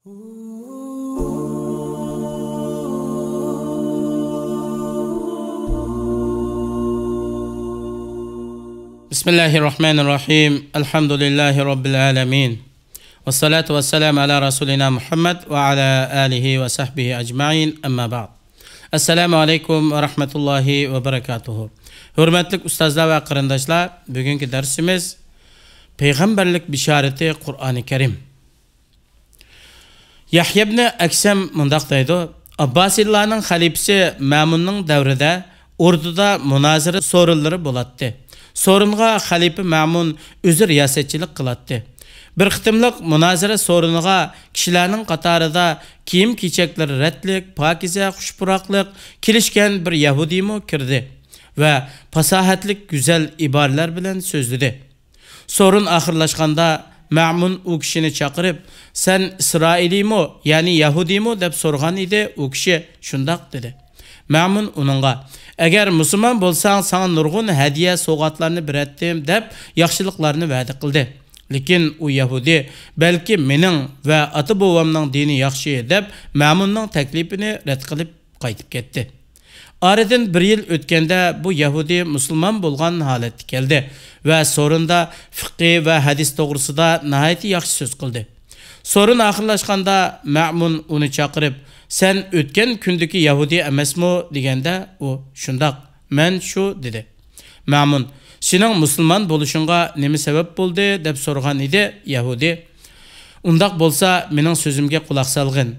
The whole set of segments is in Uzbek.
Bismillahirrahmanirrahim. Elhamdülillahi Rabbil alemin. Ve salatu ve selamu ala Resulina Muhammed ve ala alihi ve sahbihi ecmain. Amma ba'd. Assalamu alaikum ve rahmetullahi ve berekatuhu. Hürmetlik ustazlar ve kırındaşlar, bugünkü dersimiz Peygamberlik bişareti Kur'an-ı Kerim. Yahya ibn Aksam mundaq deydi. Abbasilerinin halifesi Ma'mun'un devrede orduda münazara sorunları bulattı. Sorunga halife Ma'mun özü riyasetçilik kılattı. Bir qitimliq münazara sorunga kişilerinin qatarida kiyim kechakları retlik, pakize, xushpuraqliq kelishgan bir Yahudiymi kirdi ve fasahatlik güzel ibareler bilen sözledi. Sorun ahırlaşqanda Ma'mun u kişini çaqırıp sen İsrailiymi yani Yahudiymi deb sorgan idi. U kişi şundaq dedi. Ma'mun ununga eğer Müslüman bolsan sana nurgun hediye soğatlarını birettim deb yaxşılıklarını va'da qildi. Lekin u Yahudi belki mening ve ata bobamning dini yaxshi deb Ma'munning taklifini rad qilib qaytib ketdi. Aradan bir yıl ötkende bu Yahudi Müslüman bolgan halatga keldi ve sorunda fiqh ve hadis to'g'risida nihayat yaxshi söz qildi. Sorun ahirlashganda Ma'mun uni chaqirib sen ötken kündeki Yahudi emasmi degende u shundaq men shu dedi. Ma'mun sening Müslüman bo'lishingga nima sabab bo'ldi deb so'ragan edi. Yahudi undaq bo'lsa mening so'zimga quloq solgin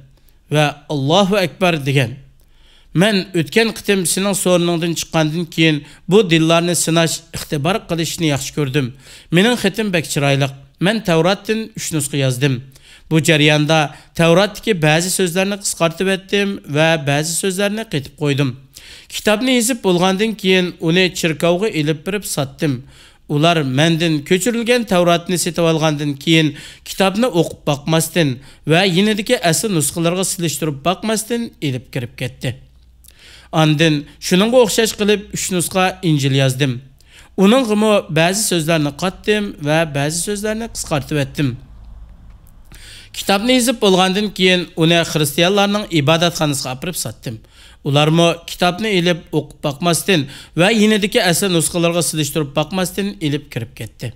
ve Allahu akbar degan. Men ötken qitim sening soruningdan chiqqandan keyin bu dillarni sinash, ixtibor qilishni yaxshi ko'rdim. Mening xatim bek chiroyli. Men Tavratdan 3 nusxa yozdim. Bu jarayonda Tavratdagi ba'zi so'zlarni qisqartib etdim ve ba'zi so'zlarni qetib qo'ydim. Kitobni yozib bo'lgandan keyin uni chirkovga elib berib sotdim. Ular mendan ko'chirilgan Tavratni setib olgandan keyin kitobni o'qib boqmasdan va yenidagi asl nusxalarga silishtirib boqmasdan elib kirib ketdi. Andin shuningga o'xshash qilib 3 nusxa Injil yozdim. Uningga ba'zi so'zlarni qatdim va ba'zi so'zlarni qisqartib etdim. Kitobni yozib bo'lgandan keyin uni xristianlarning ibodatxonasiga olib sotdim. Ularmı kitobni elib o'qib boqmasdan va yenidagi asl nusxalarga silishtirib boqmasdan elib kirib ketdi.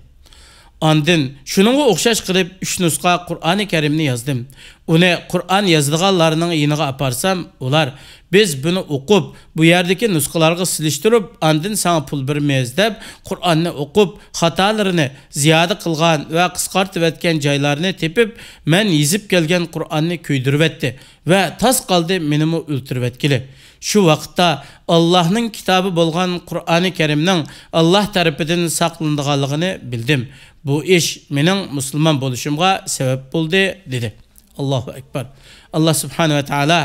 Andin shuningga o'xshash qilib 3 nusxa Qur'oni Karimni yozdim. Uni Qur'on yozdiganlarning yiniga aparsam, ular biz buni o'qib, bu yerdagi nusxalarga silishtirib, andin sana pul bermaymiz deb Qur'onni o'qib, xatolarini ziyoda qilgan va qisqartib etgan joylarini tepib, men yozib kelgan Qur'onni kuydirib etdi va tas qoldi menimi o'ltirib etkili. Şu vaqtda Allah'ның kitabı bo'lgan Qur'oni Karimning Allah tarafidan saqlanganligini bildim. Bu ish mening Müslüman bo'lishimga sabab bo'ldi dedi. Allahu akbar. Allah subhanahu wa ta'ala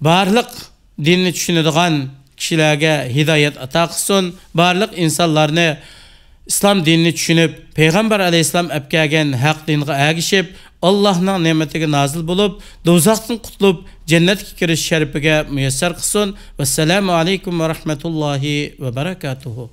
barliq dinni tushunadigan kishilarga hidoyat ato qilsin. Barliq insonlarni islom dinini tushunib, payg'ambar alayhisalom olib kelgan haq dinga ergishib, Allah'ның ne'matiga nozil bo'lib, do'zaxdan qutulib, jannatga kirish sharifiga muyassar qilsin. Vassalamu alaykum va rahmatullohi va barakatuhu.